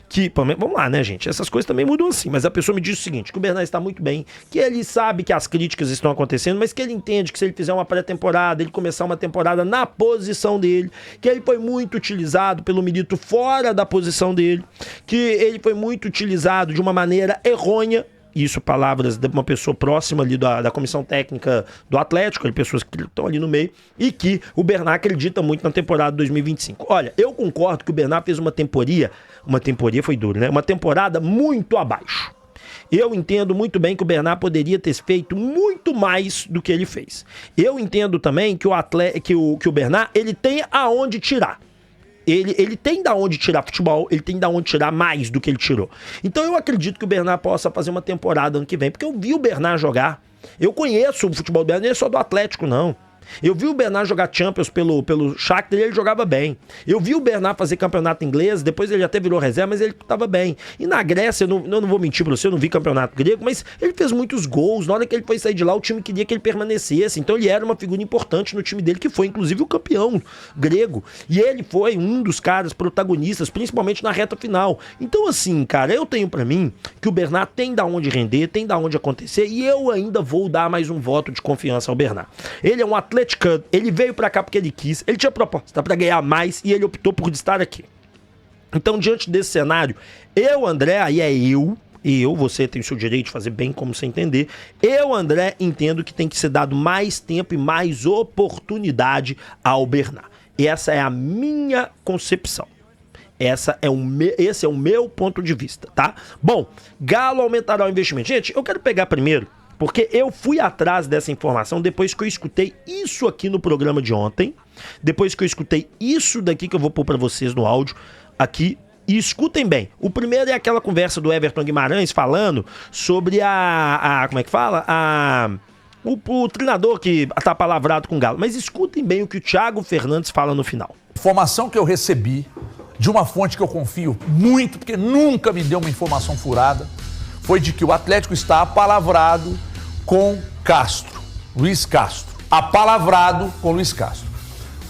que, vamos lá, né, gente, essas coisas também mudam assim, mas a pessoa me disse o seguinte, que o Bernard está muito bem, que ele sabe que as críticas estão acontecendo, mas que ele entende que se ele fizer uma pré-temporada, ele começar uma temporada na posição dele, que ele foi muito utilizado pelo Milito fora da posição dele, que ele foi muito utilizado de uma maneira errônea, isso palavras de uma pessoa próxima ali da comissão técnica do Atlético, de pessoas que estão ali no meio, e que o Bernard acredita muito na temporada 2025. Olha, eu concordo que o Bernard fez uma temporada foi duro, né? Uma temporada muito abaixo. Eu entendo muito bem que o Bernard poderia ter feito muito mais do que ele fez. Eu entendo também que o Bernard, ele tem aonde tirar. Ele tem da onde tirar futebol, ele tem da onde tirar mais do que ele tirou. Então eu acredito que o Bernard possa fazer uma temporada ano que vem, porque eu vi o Bernard jogar. Eu conheço o futebol do Bernard, não é só do Atlético, não. Eu vi o Bernard jogar Champions pelo Shakhtar e ele jogava bem. Eu vi o Bernard fazer campeonato inglês, depois ele até virou reserva, mas ele estava bem. E na Grécia, eu não vou mentir pra você, eu não vi campeonato grego, mas ele fez muitos gols. Na hora que ele foi sair de lá, o time queria que ele permanecesse. Então ele era uma figura importante no time dele, que foi inclusive o campeão grego. E ele foi um dos caras protagonistas, principalmente na reta final. Então assim, cara, eu tenho pra mim que o Bernard tem da onde render, tem da onde acontecer, e eu ainda vou dar mais um voto de confiança ao Bernard. Ele é um atleticano, ele veio pra cá porque ele quis, ele tinha proposta pra ganhar mais e ele optou por estar aqui. Então, diante desse cenário, eu, André, aí é você tem o seu direito de fazer bem como você entender, eu, André, entendo que tem que ser dado mais tempo e mais oportunidade ao Bernard. Essa é a minha concepção. Esse é o meu ponto de vista, tá? Bom, Galo aumentará o investimento. Gente, eu quero pegar primeiro, porque eu fui atrás dessa informação depois que eu escutei isso aqui no programa de ontem, depois que eu escutei isso daqui que eu vou pôr pra vocês no áudio aqui, e escutem bem. O primeiro é aquela conversa do Everton Guimarães falando sobre como é que fala? O treinador que tá palavrado com o Galo. Mas escutem bem o que o Thiago Fernandes fala no final. Informação que eu recebi de uma fonte que eu confio muito, porque nunca me deu uma informação furada, foi de que o Atlético está apalavrado com Castro, Luiz Castro. Apalavrado com Luiz Castro.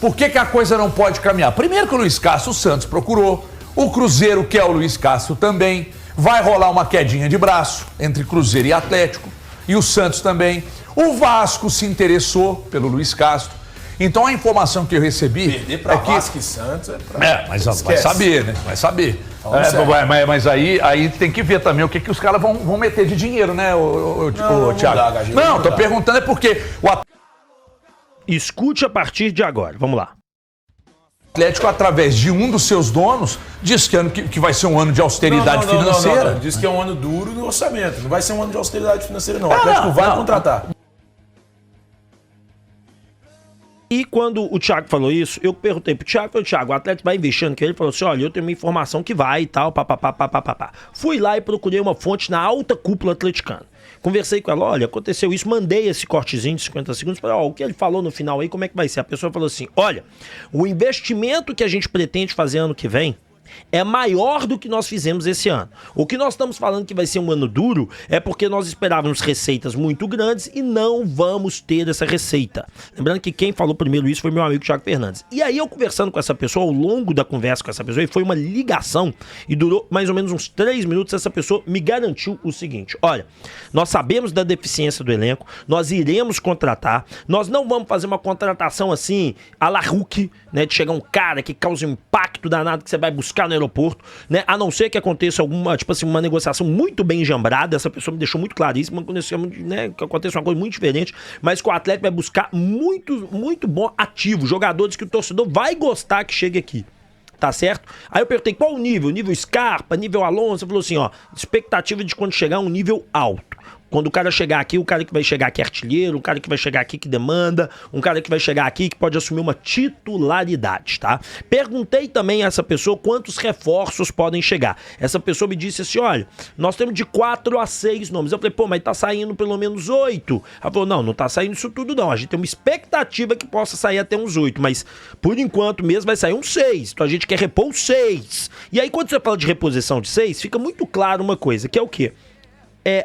Por que a coisa não pode caminhar? Primeiro que o Luiz Castro, o Santos procurou, o Cruzeiro quer o Luiz Castro também, vai rolar uma quedinha de braço entre Cruzeiro e Atlético, e o Santos também. O Vasco se interessou pelo Luiz Castro. Então a informação que eu recebi... Perder pra Vasco e Santos é pra... mas vai saber, né? Vai saber. Mas aí tem que ver também o que os caras vão meter de dinheiro, né, Thiago? Não, tô perguntando porque o Escute a partir de agora, vamos lá. Atlético, através de um dos seus donos, diz que vai ser um ano de austeridade financeira. Não. Diz que é um ano duro no orçamento. Não vai ser um ano de austeridade financeira, não. O Atlético vai contratar. E quando o Thiago falou isso, eu perguntei pro Thiago, o Atlético vai investindo, que ele falou assim, olha, eu tenho uma informação que vai e tal, papapá. Fui lá e procurei uma fonte na alta cúpula atleticana. Conversei com ela, olha, aconteceu isso, mandei esse cortezinho de 50 segundos, falei, o que ele falou no final aí, como é que vai ser? A pessoa falou assim, olha, o investimento que a gente pretende fazer ano que vem é maior do que nós fizemos esse ano. O que nós estamos falando que vai ser um ano duro é porque nós esperávamos receitas muito grandes e não vamos ter essa receita. Lembrando que quem falou primeiro isso foi meu amigo Thiago Fernandes. E aí eu conversando com essa pessoa, ao longo da conversa com essa pessoa, e foi uma ligação e durou mais ou menos uns 3 minutos, essa pessoa me garantiu o seguinte, olha, nós sabemos da deficiência do elenco, nós iremos contratar, nós não vamos fazer uma contratação assim, à la Hulk, né, de chegar um cara que causa um impacto danado que você vai buscar no aeroporto, né? A não ser que aconteça alguma, tipo assim, uma negociação muito bem enjambrada, essa pessoa me deixou muito claríssima, né, que aconteça uma coisa muito diferente, mas que o Atlético vai buscar muito bom ativo, jogadores que o torcedor vai gostar que chegue aqui. Tá certo? Aí eu perguntei qual o nível? Nível Scarpa, nível Alonso? Você falou assim, ó, expectativa de quando chegar um nível alto. Quando o cara chegar aqui, o cara que vai chegar aqui é artilheiro, um cara que vai chegar aqui que demanda, um cara que vai chegar aqui que pode assumir uma titularidade, tá? Perguntei também a essa pessoa quantos reforços podem chegar. Essa pessoa me disse assim, olha, nós temos de 4 a 6 nomes. Eu falei, pô, mas tá saindo pelo menos 8. Ela falou, não tá saindo isso tudo não. A gente tem uma expectativa que possa sair até uns 8, mas por enquanto mesmo vai sair uns 6. Então a gente quer repor os 6. E aí quando você fala de reposição de 6, fica muito claro uma coisa, que é o quê?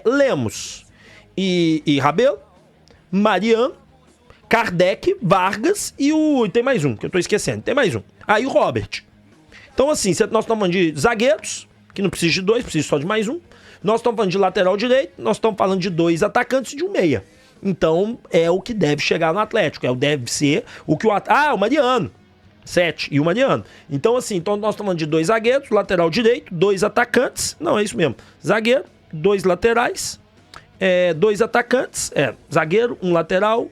Lemos e Rabelo, Mariano, Kardec, Vargas e tem mais um, que eu tô esquecendo, tem mais um. Aí o Robert. Então assim, nós estamos falando de zagueiros, que não precisa de 2, precisa só de mais um. Nós estamos falando de lateral direito, nós estamos falando de 2 atacantes e de um meia. Então é o que deve chegar no Atlético, deve ser o que o Mariano. 7 e o Mariano. Então assim, nós estamos falando de 2 zagueiros, lateral direito, 2 atacantes, não, é isso mesmo, zagueiro, 2 laterais, 2 atacantes, zagueiro, um lateral,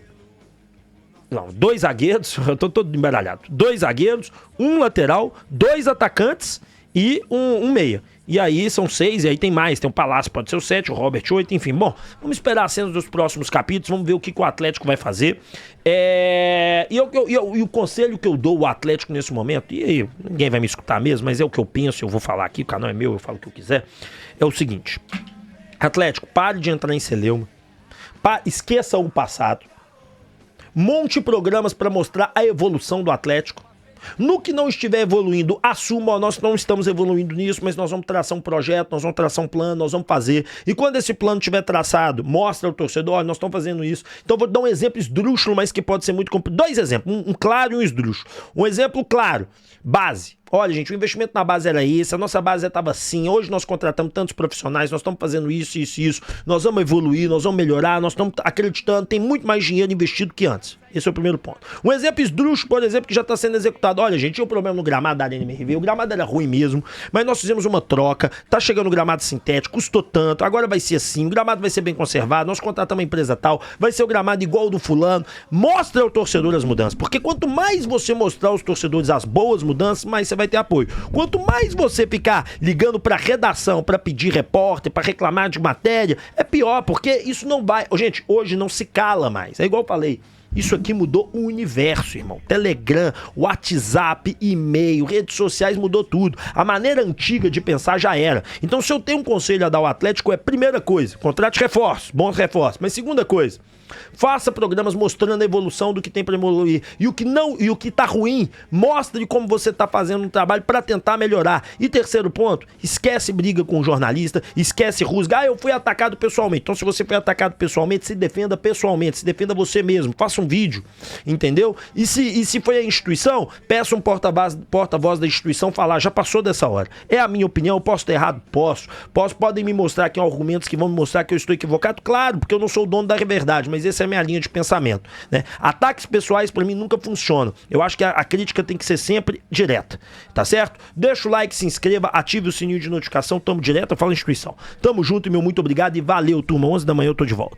não, 2 zagueiros, eu tô todo embaralhado, 2 zagueiros, um lateral, 2 atacantes e um meia. E aí são 6, e aí tem mais, tem o Palácio, pode ser o 7, o Robert 8, enfim. Bom, vamos esperar as cenas dos próximos capítulos, vamos ver o que o Atlético vai fazer. E o conselho que eu dou ao Atlético nesse momento, e aí ninguém vai me escutar mesmo, mas é o que eu penso, eu vou falar aqui, o canal é meu, eu falo o que eu quiser, é o seguinte: Atlético, pare de entrar em celeuma, esqueça o passado, monte programas para mostrar a evolução do Atlético. No que não estiver evoluindo, assuma, nós não estamos evoluindo nisso, mas nós vamos traçar um projeto, nós vamos traçar um plano, nós vamos fazer. E quando esse plano estiver traçado, mostra ao torcedor, olha, nós estamos fazendo isso. Então vou dar um exemplo esdrúxulo, mas que pode ser muito complicado. 2 exemplos, um claro e um esdrúxulo. Um exemplo claro, base. Olha, gente, o investimento na base era esse, a nossa base estava assim, hoje nós contratamos tantos profissionais, nós estamos fazendo isso, nós vamos evoluir, nós vamos melhorar, nós estamos acreditando, tem muito mais dinheiro investido que antes. Esse é o primeiro ponto. Um exemplo esdrúxulo, por exemplo, que já está sendo executado. Olha, gente, tinha um problema no gramado da Arena MRV, o gramado era ruim mesmo, mas nós fizemos uma troca, tá chegando o gramado sintético, custou tanto, agora vai ser assim, o gramado vai ser bem conservado, nós contratamos uma empresa tal, vai ser o gramado igual ao do fulano. Mostra ao torcedor as mudanças, porque quanto mais você mostrar aos torcedores as boas mudanças, mais você vai ter apoio. Quanto mais você ficar ligando pra redação, pra pedir repórter, pra reclamar de matéria, é pior, porque isso não vai... Gente, hoje não se cala mais, é igual eu falei. Isso aqui mudou o universo, irmão. Telegram, WhatsApp, e-mail, redes sociais, mudou tudo. A maneira antiga de pensar já era. Então, se eu tenho um conselho a dar ao Atlético, primeira coisa, contrate reforços, bons reforços. Mas segunda coisa, faça programas mostrando a evolução do que tem para evoluir. E o que tá ruim, mostre como você tá fazendo um trabalho para tentar melhorar. E terceiro ponto, esquece briga com o jornalista, esquece rusga. Eu fui atacado pessoalmente. Então, se você foi atacado pessoalmente, se defenda pessoalmente, se defenda você mesmo. Faça um vídeo, entendeu? E se foi a instituição, peça um porta-voz da instituição falar, já passou dessa hora. É a minha opinião, eu posso estar errado? Podem me mostrar aqui argumentos que vão me mostrar que eu estou equivocado? Claro, porque eu não sou o dono da verdade, mas essa é a minha linha de pensamento, né? Ataques pessoais pra mim nunca funcionam. Eu acho que a crítica tem que ser sempre direta, tá certo? Deixa o like, se inscreva, ative o sininho de notificação, tamo direto, eu falo instituição. Tamo junto, meu muito obrigado e valeu, turma. 11 da manhã eu tô de volta.